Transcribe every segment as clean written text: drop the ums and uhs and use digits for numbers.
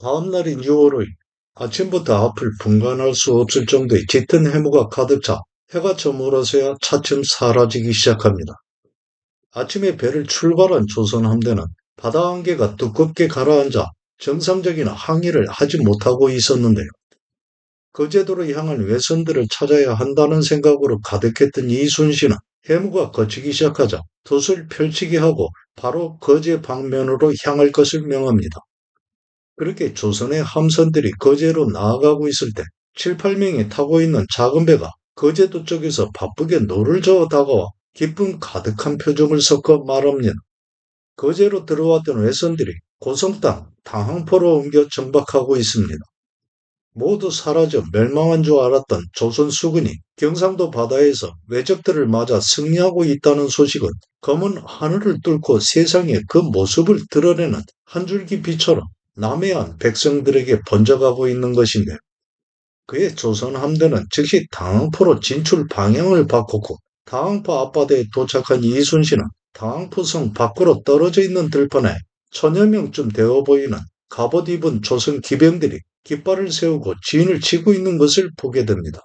다음날인 6월 5일, 아침부터 앞을 분간할 수 없을 정도의 짙은 해무가 가득 차 해가 저물어서야 차츰 사라지기 시작합니다. 아침에 배를 출발한 조선 함대는 바다 안개가 두껍게 가라앉아 정상적인 항해를 하지 못하고 있었는데요. 거제도로 향한 외선들을 찾아야 한다는 생각으로 가득했던 이순신은 해무가 걷히기 시작하자 돛을 펼치게 하고 바로 거제 방면으로 향할 것을 명합니다. 그렇게 조선의 함선들이 거제로 나아가고 있을 때 7, 8명이 타고 있는 작은 배가 거제도 쪽에서 바쁘게 노를 저어 다가와 기쁨 가득한 표정을 섞어 말합니다. 거제로 들어왔던 외선들이 고성 땅 당항포로 옮겨 정박하고 있습니다. 모두 사라져 멸망한 줄 알았던 조선 수군이 경상도 바다에서 왜적들을 맞아 승리하고 있다는 소식은 검은 하늘을 뚫고 세상에 그 모습을 드러내는 한 줄기 빛처럼 남해안 백성들에게 번져가고 있는 것인데, 그의 조선 함대는 즉시 당항포로 진출 방향을 바꿨고 당항포 앞바다에 도착한 이순신은 당항포성 밖으로 떨어져 있는 들판에 천여 명쯤 되어 보이는 갑옷 입은 조선 기병들이 깃발을 세우고 진을 치고 있는 것을 보게 됩니다.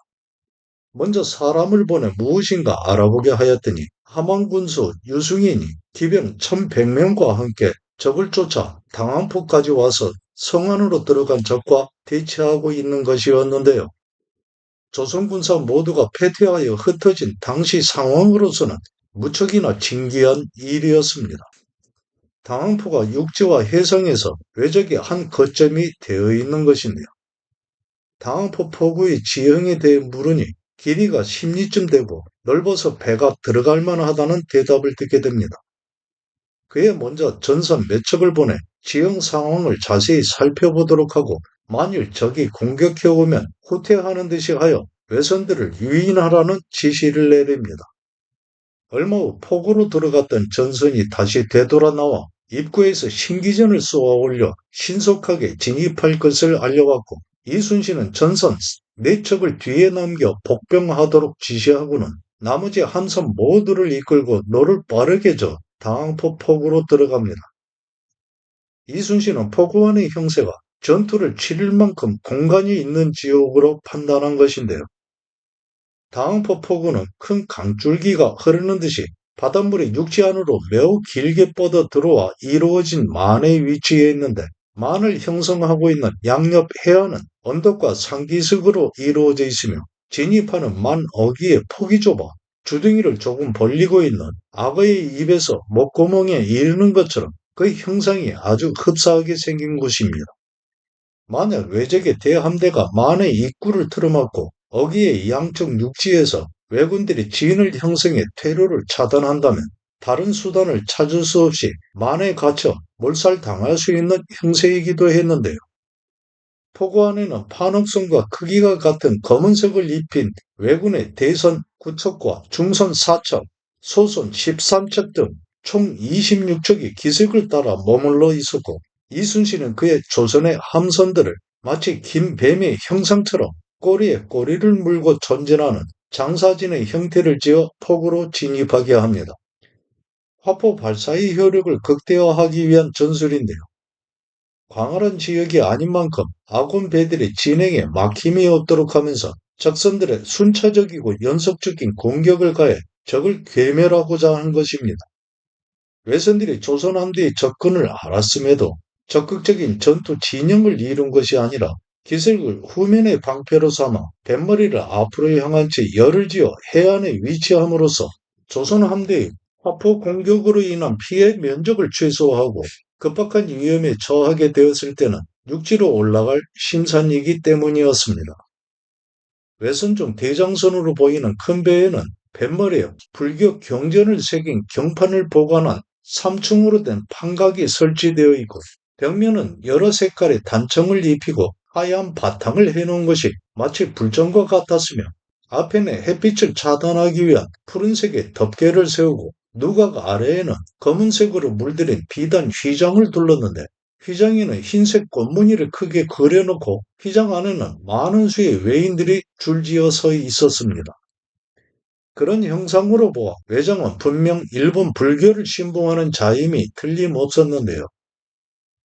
먼저 사람을 보내 무엇인가 알아보게 하였더니 함안군수 유승인이 기병 1100명과 함께 적을 쫓아 당안포까지 와서 성 안으로 들어간 적과 대치하고 있는 것이었는데요. 조선 군사 모두가 패퇴하여 흩어진 당시 상황으로서는 무척이나 진기한 일이었습니다. 당안포가 육지와 해상에서 외적의 한 거점이 되어 있는 것인데요. 당항포 포구의 지형에 대해 물으니 길이가 10리쯤 되고 넓어서 배가 들어갈 만하다는 대답을 듣게 됩니다. 그에 먼저 전선 몇 척을 보내 지형 상황을 자세히 살펴보도록 하고 만일 적이 공격해 오면 후퇴하는 듯이 하여 외선들을 유인하라는 지시를 내립니다. 얼마 후 포구로 들어갔던 전선이 다시 되돌아 나와 입구에서 신기전을 쏘아 올려 신속하게 진입할 것을 알려왔고, 이순신은 전선 네 척을 뒤에 남겨 복병하도록 지시하고는 나머지 함선 모두를 이끌고 노를 빠르게 저 당항포 포구로 들어갑니다. 이순신은 포구 안의 형세가 전투를 치를 만큼 공간이 있는 지역으로 판단한 것인데요. 당포 포구는 큰 강줄기가 흐르는 듯이 바닷물이 육지 안으로 매우 길게 뻗어 들어와 이루어진 만에 위치해 있는데, 만을 형성하고 있는 양옆 해안은 언덕과 산기슭으로 이루어져 있으며 진입하는 만 어귀의 폭이 좁아 주둥이를 조금 벌리고 있는 악어의 입에서 목구멍에 이르는 것처럼 그 형상이 아주 흡사하게 생긴 곳입니다. 만약 외적의 대함대가 만의 입구를 틀어막고 어귀의 양쪽 육지에서 왜군들이 진을 형성해 퇴로를 차단한다면 다른 수단을 찾을 수 없이 만에 갇혀 몰살당할 수 있는 형세이기도 했는데요. 포구 안에는 판옥선과 크기가 같은 검은색을 입힌 왜군의 대선 9척과 중선 4척, 소선 13척 등 총 26척이 기슭을 따라 머물러 있었고, 이순신은 그의 조선의 함선들을 마치 긴 뱀의 형상처럼 꼬리에 꼬리를 물고 전진하는 장사진의 형태를 지어 포구로 진입하게 합니다. 화포 발사의 효력을 극대화하기 위한 전술인데요. 광활한 지역이 아닌 만큼 아군 배들이 진행에 막힘이 없도록 하면서 적선들의 순차적이고 연속적인 공격을 가해 적을 괴멸하고자 한 것입니다. 외선들이 조선 함대의 접근을 알았음에도 적극적인 전투 진영을 이룬 것이 아니라 기슭을 후면의 방패로 삼아 뱃머리를 앞으로 향한 채 열을 지어 해안에 위치함으로써 조선 함대의 화포 공격으로 인한 피해 면적을 최소화하고 급박한 위험에 처하게 되었을 때는 육지로 올라갈 심산이기 때문이었습니다. 외선 중 대장선으로 보이는 큰 배에는 뱃머리에 불교 경전을 새긴 경판을 보관한 3층으로 된 판각이 설치되어 있고, 벽면은 여러 색깔의 단청을 입히고 하얀 바탕을 해놓은 것이 마치 불전과 같았으며, 앞에는 햇빛을 차단하기 위한 푸른색의 덮개를 세우고 누각 아래에는 검은색으로 물들인 비단 휘장을 둘렀는데, 휘장에는 흰색 꽃무늬를 크게 그려놓고 휘장 안에는 많은 수의 외인들이 줄지어 서 있었습니다. 그런 형상으로 보아 외장은 분명 일본 불교를 신봉하는 자임이 틀림없었는데요.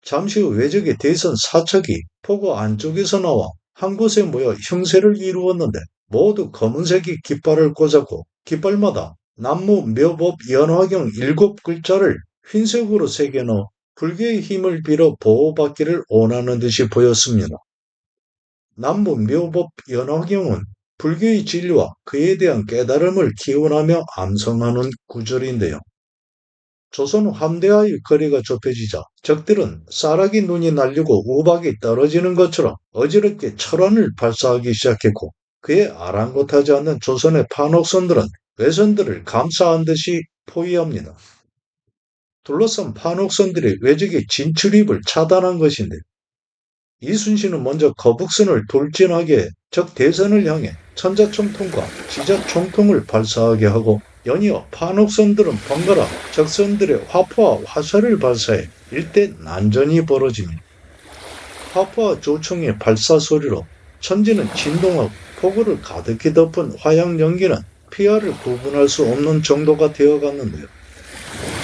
잠시 후 외적의 대선 사척이 포구 안쪽에서 나와 한 곳에 모여 형세를 이루었는데 모두 검은색의 깃발을 꽂았고 깃발마다 남무 묘법 연화경 7글자를 흰색으로 새겨넣어 불교의 힘을 빌어 보호받기를 원하는 듯이 보였습니다. 남무 묘법 연화경은 불교의 진리와 그에 대한 깨달음을 기원하며 암송하는 구절인데요. 조선 함대와의 거리가 좁혀지자 적들은 쌀락이 눈이 날리고 우박이 떨어지는 것처럼 어지럽게 철환을 발사하기 시작했고 그에 아랑곳하지 않는 조선의 판옥선들은 외선들을 감싸한 듯이 포위합니다. 둘러싼 판옥선들이 외적의 진출입을 차단한 것인데 이순신은 먼저 거북선을 돌진하게 적 대선을 향해 천자총통과 지자총통을 발사하게 하고 연이어 판옥선들은 번갈아 적선들의 화포와 화살을 발사해 일대 난전이 벌어집니다. 화포와 조총의 발사 소리로 천지는 진동하고 폭우를 가득히 덮은 화양 연기는 피하를 구분할 수 없는 정도가 되어갔는데요.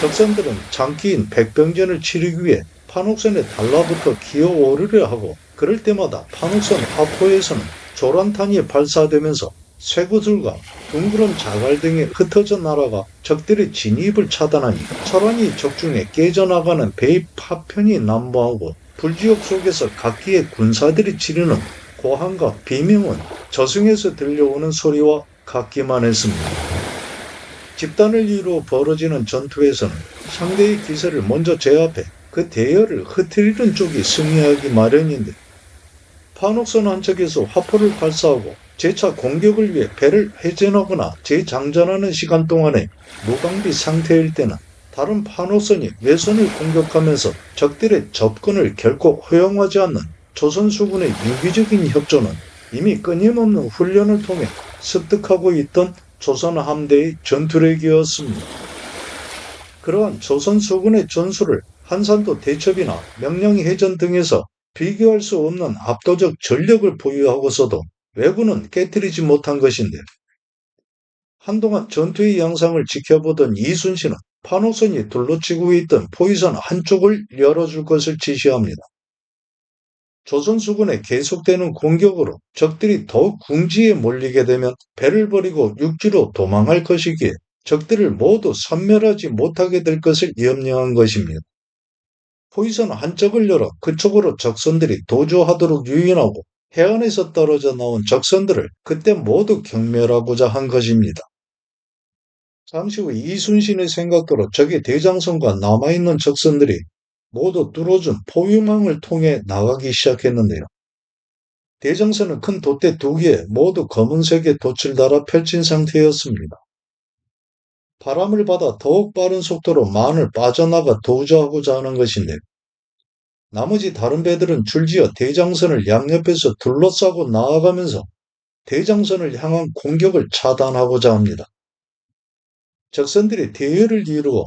적선들은 장기인 백병전을 치르기 위해 판옥선에 달라붙어 기어오르려 하고 그럴 때마다 판옥선 화포에서는 조란탄이 발사되면서 쇠구슬과 둥그런 자갈 등이 흩어져 날아가 적들의 진입을 차단하니 철환이 적중에 깨져나가는 배의 파편이 난무하고 불지옥 속에서 각기의 군사들이 지르는 고함과 비명은 저승에서 들려오는 소리와 같기만 했습니다. 집단을 이루어 벌어지는 전투에서는 상대의 기세를 먼저 제압해 그 대열을 흐트리는 쪽이 승리하기 마련인데 판옥선 한 척에서 화포를 발사하고 재차 공격을 위해 배를 회전하거나 재장전하는 시간 동안에 무방비 상태일 때는 다른 판옥선이 외선을 공격하면서 적들의 접근을 결코 허용하지 않는 조선 수군의 유기적인 협조는 이미 끊임없는 훈련을 통해 습득하고 있던 조선 함대의 전투력이었습니다. 그러한 조선 수군의 전술을 한산도 대첩이나 명량해전 등에서 비교할 수 없는 압도적 전력을 보유하고서도 왜군은 깨뜨리지 못한 것인데 한동안 전투의 양상을 지켜보던 이순신은 판옥선이 둘러치고 있던 포위선 한쪽을 열어줄 것을 지시합니다. 조선 수군의 계속되는 공격으로 적들이 더욱 궁지에 몰리게 되면 배를 버리고 육지로 도망할 것이기에 적들을 모두 섬멸하지 못하게 될 것을 염려한 것입니다. 포위선 한쪽을 열어 그쪽으로 적선들이 도주하도록 유인하고 해안에서 떨어져 나온 적선들을 그때 모두 경멸하고자 한 것입니다. 잠시 후 이순신의 생각대로 적의 대장선과 남아있는 적선들이 모두 뚫어준 포위망을 통해 나가기 시작했는데요. 대장선은 큰 돛대 2개에 모두 검은색의 돛을 달아 펼친 상태였습니다. 바람을 받아 더욱 빠른 속도로 만을 빠져나가 도주하고자 하는 것인데 나머지 다른 배들은 줄지어 대장선을 양옆에서 둘러싸고 나아가면서 대장선을 향한 공격을 차단하고자 합니다. 적선들이 대열을 이루어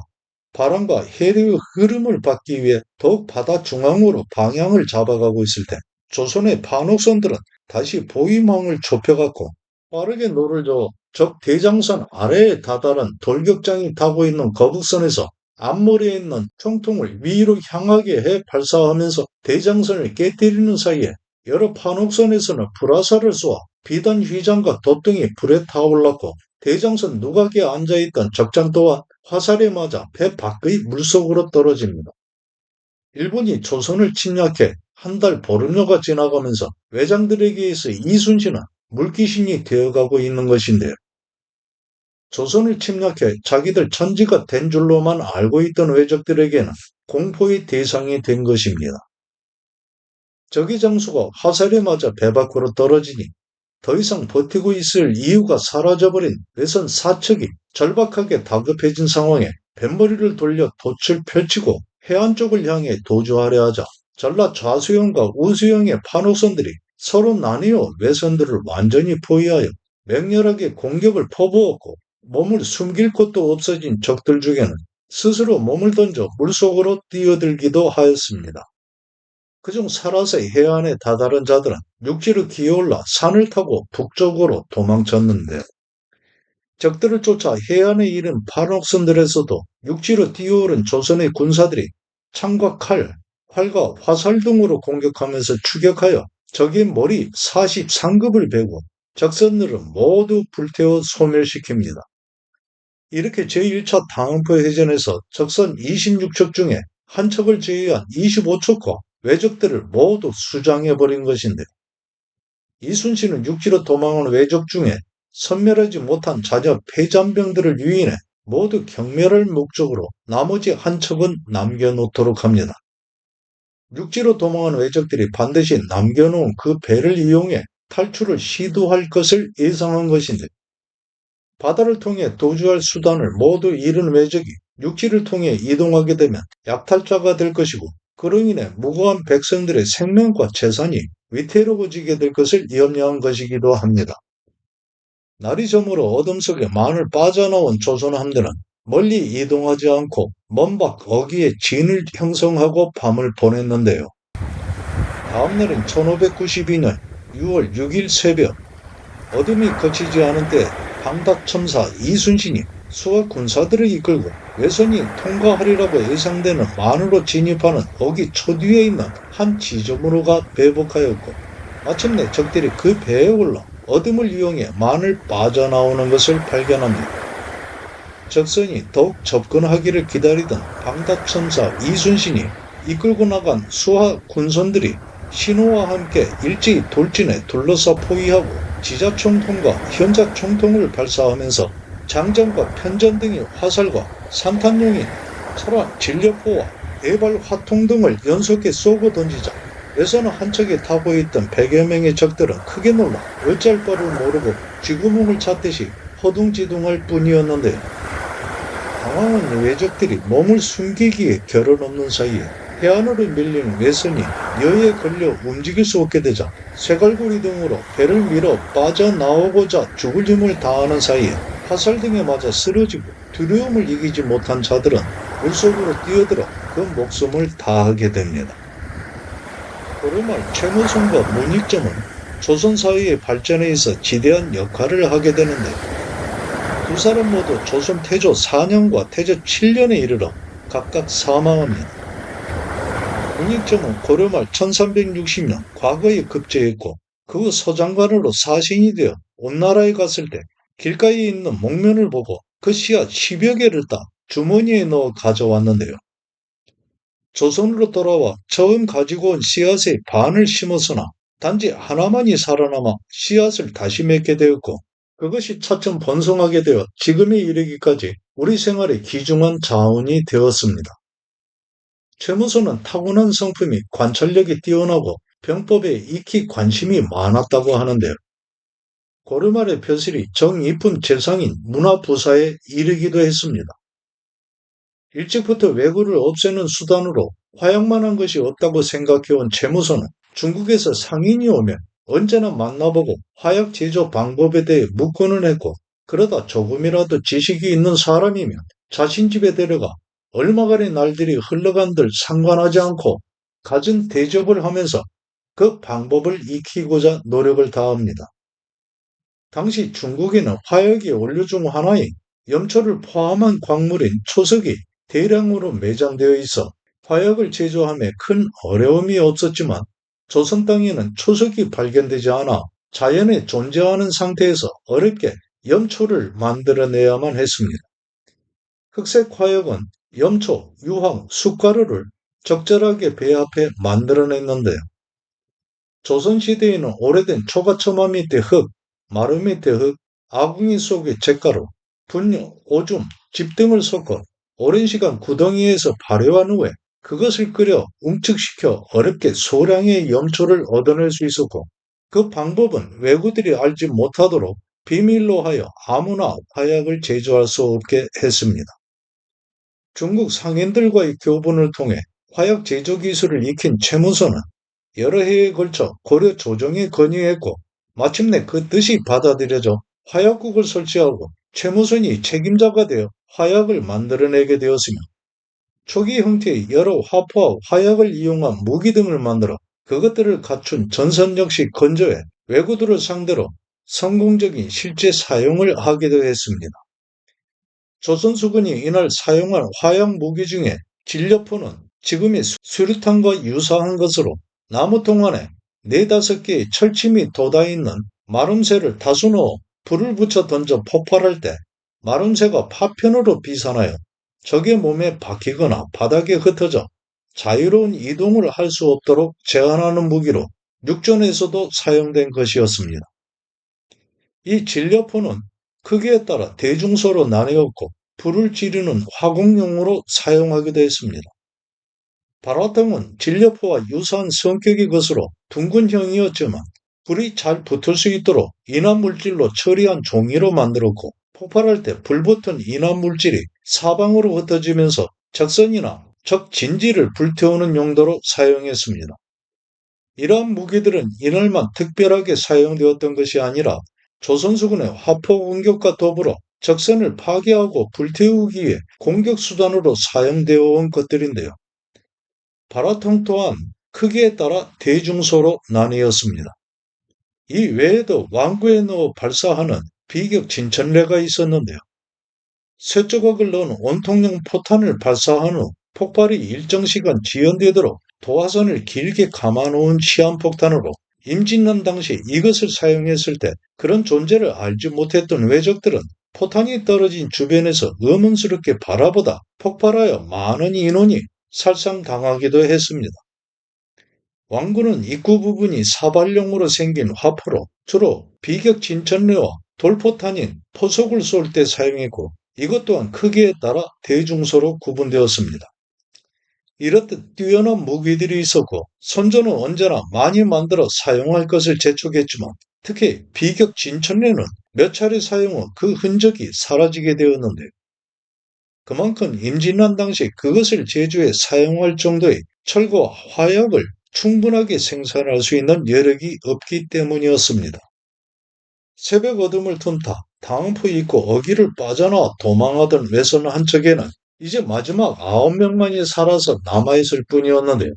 바람과 해류의 흐름을 받기 위해 더욱 바다 중앙으로 방향을 잡아가고 있을 때 조선의 판옥선들은 다시 보위망을 좁혀갖고 빠르게 노를 저어 적 대장선 아래에 다다른 돌격장이 타고 있는 거북선에서 앞머리에 있는 총통을 위로 향하게 해 발사하면서 대장선을 깨뜨리는 사이에 여러 판옥선에서는 불화살을 쏘아 비단 휘장과 돛등이 불에 타올랐고 대장선 누각에 앉아있던 적장 또한 화살에 맞아 배 밖의 물속으로 떨어집니다. 일본이 조선을 침략해 한 달 보름여가 지나가면서 외장들에게 의해서 이순신은 물귀신이 되어가고 있는 것인데요. 조선을 침략해 자기들 천지가 된 줄로만 알고 있던 외적들에게는 공포의 대상이 된 것입니다. 적의 장수가 화살에 맞아 배 밖으로 떨어지니 더 이상 버티고 있을 이유가 사라져버린 외선 사척이 절박하게 다급해진 상황에 뱃머리를 돌려 돛을 펼치고 해안 쪽을 향해 도주하려 하자 전라 좌수영과 우수영의 판옥선들이 서로 나뉘어 외선들을 완전히 포위하여 맹렬하게 공격을 퍼부었고 몸을 숨길 곳도 없어진 적들 중에는 스스로 몸을 던져 물속으로 뛰어들기도 하였습니다. 그중 살아서 해안에 다다른 자들은 육지로 기어올라 산을 타고 북쪽으로 도망쳤는데 적들을 쫓아 해안에 이른 판옥선들에서도 육지로 뛰어오른 조선의 군사들이 창과 칼, 활과 화살 등으로 공격하면서 추격하여 적의 머리 43급을 베고 적선들은 모두 불태워 소멸시킵니다. 이렇게 제1차 당한포 해전에서 적선 26척 중에 한 척을 제외한 25척과 왜적들을 모두 수장해버린 것인데, 이순신은 육지로 도망온 왜적 중에 섬멸하지 못한 자녀 패잔병들을 유인해 모두 경멸할 목적으로 나머지 한 척은 남겨놓도록 합니다. 육지로 도망한 왜적들이 반드시 남겨놓은 그 배를 이용해 탈출을 시도할 것을 예상한 것인데, 바다를 통해 도주할 수단을 모두 잃은 왜적이 육지를 통해 이동하게 되면 약탈자가 될 것이고, 그로 인해 무고한 백성들의 생명과 재산이 위태로워지게 될 것을 염려한 것이기도 합니다. 날이 저물어 어둠 속에 만을 빠져나온 조선 함대는 멀리 이동하지 않고 먼 밖 어귀에 진을 형성하고 밤을 보냈는데요. 다음 날인 1592년 6월 6일 새벽, 어둠이 거치지 않은 때 방닥첨사 이순신이 수하 군사들을 이끌고 외선이 통과하리라고 예상되는 만으로 진입하는 어귀 초뒤에 있는 한 지점으로 가 배복하였고, 마침내 적들이 그 배에 올라 어둠을 이용해 만을 빠져나오는 것을 발견합니다. 적선이 더욱 접근하기를 기다리던 방닥첨사 이순신이 이끌고 나간 수하 군선들이 신호와 함께 일제히 돌진해 둘러싸 포위하고 지자총통과 현자총통을 발사하면서 장전과 편전 등의 화살과 산탄용인 철학 진력포와 대발 화통 등을 연속해 쏘고 던지자 외선은 한 척에 타고 있던 100여 명의 적들은 크게 놀라 어찌할 바를 모르고 쥐구멍을 찾듯이 허둥지둥할 뿐이었는데, 당황한 왜적들이 몸을 숨기기에 결혼 없는 사이에 해안으로 밀리는 외선이 여에 걸려 움직일 수 없게 되자 쇠갈고리 등으로 배를 밀어 빠져나오고자 죽을 힘을 다하는 사이에 화살 등에 맞아 쓰러지고 두려움을 이기지 못한 자들은 물속으로 뛰어들어 그 목숨을 다하게 됩니다. 고려말 최무성과 문익점은 조선 사회의 발전에 있어 지대한 역할을 하게 되는데, 두 사람 모두 조선 태조 4년과 태조 7년에 이르러 각각 사망합니다. 문익점은 고려말 1360년 과거에 급제했고, 그 후 서장관으로 사신이 되어 온 나라에 갔을 때 길가에 있는 목면을 보고 그 씨앗 10여 개를 따 주머니에 넣어 가져왔는데요. 조선으로 돌아와 처음 가지고 온 씨앗의 반을 심었으나 단지 하나만이 살아남아 씨앗을 다시 맺게 되었고, 그것이 차츰 번성하게 되어 지금에 이르기까지 우리 생활의 귀중한 자원이 되었습니다. 최무선은 타고난 성품이 관찰력이 뛰어나고 병법에 익히 관심이 많았다고 하는데요. 고려말의 벼슬이 정입훈 재상인 문화부사에 이르기도 했습니다. 일찍부터 왜구를 없애는 수단으로 화약만 한 것이 없다고 생각해온 최무선은 중국에서 상인이 오면 언제나 만나보고 화약 제조 방법에 대해 묻고는 했고, 그러다 조금이라도 지식이 있는 사람이면 자신 집에 데려가 얼마간의 날들이 흘러간들 상관하지 않고 갖은 대접을 하면서 그 방법을 익히고자 노력을 다합니다. 당시 중국에는 화약의 원료 중 하나인 염초를 포함한 광물인 초석이 대량으로 매장되어 있어 화약을 제조함에 큰 어려움이 없었지만, 조선 땅에는 초석이 발견되지 않아 자연에 존재하는 상태에서 어렵게 염초를 만들어내야만 했습니다. 흑색 화약은 염초, 유황, 숯가루를 적절하게 배합해 만들어냈는데요. 조선시대에는 오래된 초가처마 밑에 흙, 마루 밑에 흙, 아궁이 속에 잿가루, 분유, 오줌, 집 등을 섞어 오랜 시간 구덩이에서 발효한 후에 그것을 끓여 웅축시켜 어렵게 소량의 염초를 얻어낼 수 있었고, 그 방법은 외구들이 알지 못하도록 비밀로 하여 아무나 화약을 제조할 수 없게 했습니다. 중국 상인들과의 교분을 통해 화약 제조 기술을 익힌 최무선은 여러 해에 걸쳐 고려 조정에 건의했고, 마침내 그 뜻이 받아들여져 화약국을 설치하고 최무선이 책임자가 되어 화약을 만들어내게 되었으며, 초기 형태의 여러 화포와 화약을 이용한 무기 등을 만들어 그것들을 갖춘 전선 역시 건조해 왜구들을 상대로 성공적인 실제 사용을 하기도 했습니다. 조선 수군이 이날 사용한 화약 무기 중에 진력포는 지금의 수류탄과 유사한 것으로 나무통 안에 네다섯 개의 철침이 돋아있는 마름새를 다수 넣어 불을 붙여 던져 폭발할 때 마름새가 파편으로 비산하여 적의 몸에 박히거나 바닥에 흩어져 자유로운 이동을 할 수 없도록 제한하는 무기로 육전에서도 사용된 것이었습니다. 이 진려포는 크기에 따라 대중소로 나뉘었고 불을 지르는 화공용으로 사용하기도 했습니다. 발화통은 진려포와 유사한 성격의 것으로 둥근형이었지만 불이 잘 붙을 수 있도록 인화물질로 처리한 종이로 만들었고 폭발할 때 불붙은 인화물질이 사방으로 흩어지면서 적선이나 적 진지를 불태우는 용도로 사용했습니다. 이러한 무기들은 이날만 특별하게 사용되었던 것이 아니라 조선수군의 화포 공격과 더불어 적선을 파괴하고 불태우기 위해 공격 수단으로 사용되어 온 것들인데요. 발화통 또한 크기에 따라 대중소로 나뉘었습니다. 이 외에도 완구에 넣어 발사하는 비격 진천례가 있었는데요. 쇠조각을 넣은 원통형 포탄을 발사한 후 폭발이 일정 시간 지연되도록 도화선을 길게 감아놓은 시한폭탄으로 임진란 당시 이것을 사용했을 때 그런 존재를 알지 못했던 외적들은 포탄이 떨어진 주변에서 의문스럽게 바라보다 폭발하여 많은 인원이 살상당하기도 했습니다. 왕구는 입구 부분이 사발용으로 생긴 화포로 주로 비격 진천례와 돌포탄인 포속을 쏠 때 사용했고 이것 또한 크기에 따라 대중소로 구분되었습니다. 이렇듯 뛰어난 무기들이 있었고 선조는 언제나 많이 만들어 사용할 것을 재촉했지만 특히 비격 진천례는 몇 차례 사용 후 그 흔적이 사라지게 되었는데 그만큼 임진란 당시 그것을 제조해 사용할 정도의 철과 화약을 충분하게 생산할 수 있는 여력이 없기 때문이었습니다. 새벽 어둠을 틈타 당포 입고 어기를 빠져나와 도망하던 외선 한 척에는 이제 마지막 9명만이 살아서 남아있을 뿐이었는데요.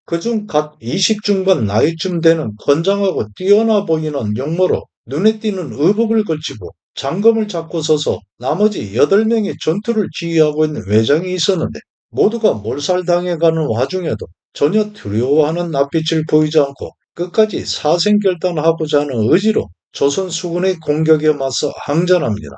그중 갓 20중반 나이쯤 되는 건장하고 뛰어나 보이는 용모로 눈에 띄는 의복을 걸치고 장검을 잡고 서서 나머지 8명의 전투를 지휘하고 있는 외장이 있었는데 모두가 몰살당해가는 와중에도 전혀 두려워하는 낯빛을 보이지 않고 끝까지 사생결단하고자 하는 의지로 조선 수군의 공격에 맞서 항전합니다.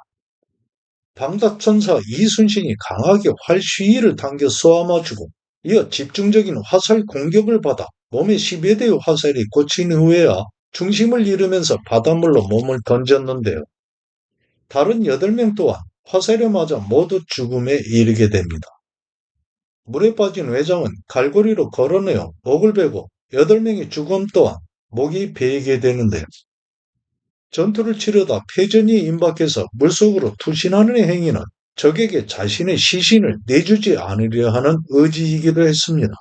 방닥천사 이순신이 강하게 활 시위를 당겨 쏘아맞추고 이어 집중적인 화살 공격을 받아 몸에 10여 대의 화살이 꽂힌 후에야 중심을 잃으면서 바닷물로 몸을 던졌는데요. 다른 8명 또한 화살에 맞아 모두 죽음에 이르게 됩니다. 물에 빠진 회장은 갈고리로 걸어내어 목을 베고 8명의 죽음 또한 목이 베이게 되는데요. 전투를 치르다 패전이 임박해서 물속으로 투신하는 행위는 적에게 자신의 시신을 내주지 않으려 하는 의지이기도 했습니다.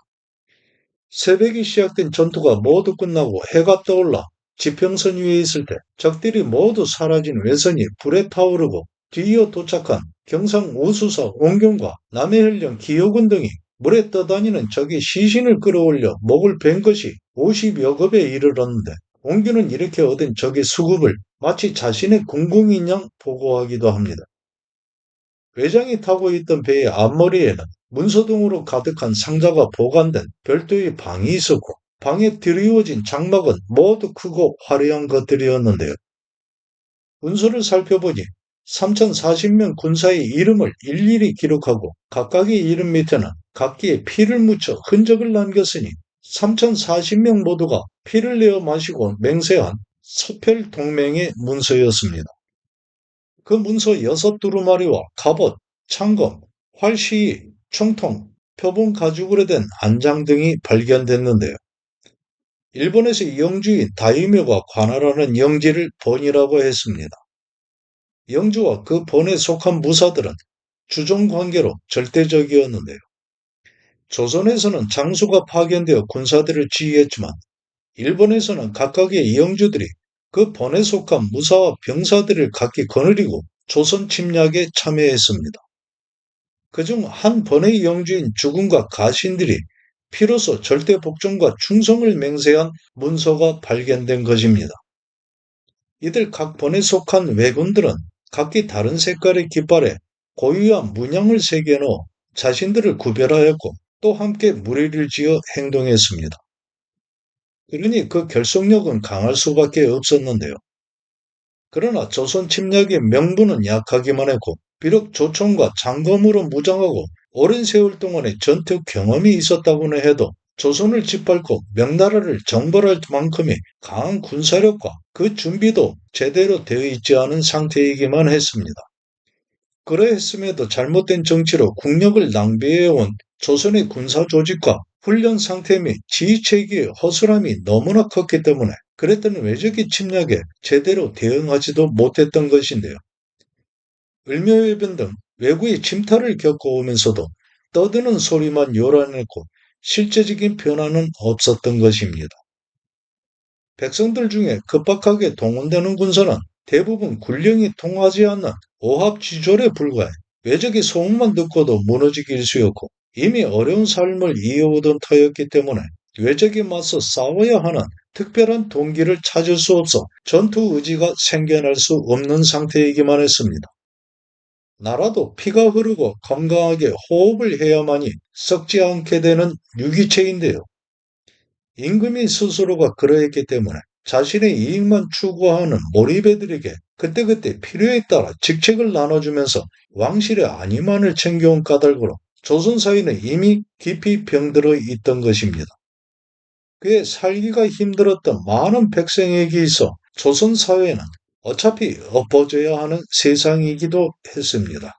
새벽이 시작된 전투가 모두 끝나고 해가 떠올라 지평선 위에 있을 때 적들이 모두 사라진 외선이 불에 타오르고 뒤이어 도착한 경상 우수사 원경과 남해현령 기호군 등이 물에 떠다니는 적의 시신을 끌어올려 목을 벤 것이 50여 급에 이르렀는데 원균은 이렇게 얻은 적의 수급을 마치 자신의 궁궁인 양 보고하기도 합니다. 외장이 타고 있던 배의 앞머리에는 문서 등으로 가득한 상자가 보관된 별도의 방이 있었고 방에 드리워진 장막은 모두 크고 화려한 것들이었는데요. 문서를 살펴보니 3040명 군사의 이름을 일일이 기록하고 각각의 이름 밑에는 각기의 피를 묻혀 흔적을 남겼으니 3040명 모두가 피를 내어 마시고 맹세한 서펠동맹의 문서였습니다. 그 문서 6두루마리와 갑옷, 창검, 활시위, 총통, 표본 가죽으로 된 안장 등이 발견됐는데요. 일본에서 영주인 다이묘가 관할하는 영지를 본이라고 했습니다. 영주와 그 본에 속한 무사들은 주종 관계로 절대적이었는데요. 조선에서는 장수가 파견되어 군사들을 지휘했지만 일본에서는 각각의 영주들이 그 본에 속한 무사와 병사들을 각기 거느리고 조선 침략에 참여했습니다. 그중 한 번의 영주인 주군과 가신들이 피로써 절대 복종과 충성을 맹세한 문서가 발견된 것입니다. 이들 각 본에 속한 왜군들은 각기 다른 색깔의 깃발에 고유한 문양을 새겨넣어 자신들을 구별하였고 또 함께 무리를 지어 행동했습니다. 그러니 그 결속력은 강할 수밖에 없었는데요. 그러나 조선 침략의 명분은 약하기만 했고, 비록 조총과 장검으로 무장하고 오랜 세월 동안의 전투 경험이 있었다고는 해도 조선을 짓밟고 명나라를 정벌할 만큼의 강한 군사력과 그 준비도 제대로 되어 있지 않은 상태이기만 했습니다. 그러했음에도 잘못된 정치로 국력을 낭비해온 조선의 군사 조직과 훈련 상태 및 지휘체계의 허술함이 너무나 컸기 때문에 그랬던 외적의 침략에 제대로 대응하지도 못했던 것인데요. 을묘해변 등 외구의 침탈을 겪어오면서도 떠드는 소리만 요란했고 실제적인 변화는 없었던 것입니다. 백성들 중에 급박하게 동원되는 군사는 대부분 군령이 통하지 않는 오합지졸에 불과해 외적의 소문만 듣고도 무너지기 일쑤였고 이미 어려운 삶을 이어오던 터였기 때문에 외적에 맞서 싸워야 하는 특별한 동기를 찾을 수 없어 전투 의지가 생겨날 수 없는 상태이기만 했습니다. 나라도 피가 흐르고 건강하게 호흡을 해야만이 썩지 않게 되는 유기체인데요. 임금이 스스로가 그러했기 때문에 자신의 이익만 추구하는 몰입애들에게 그때그때 필요에 따라 직책을 나눠주면서 왕실의 안위만을 챙겨온 까닭으로 조선 사회는 이미 깊이 병들어 있던 것입니다. 그의 살기가 힘들었던 많은 백성에게 있어 조선 사회는 어차피 엎어져야 하는 세상이기도 했습니다.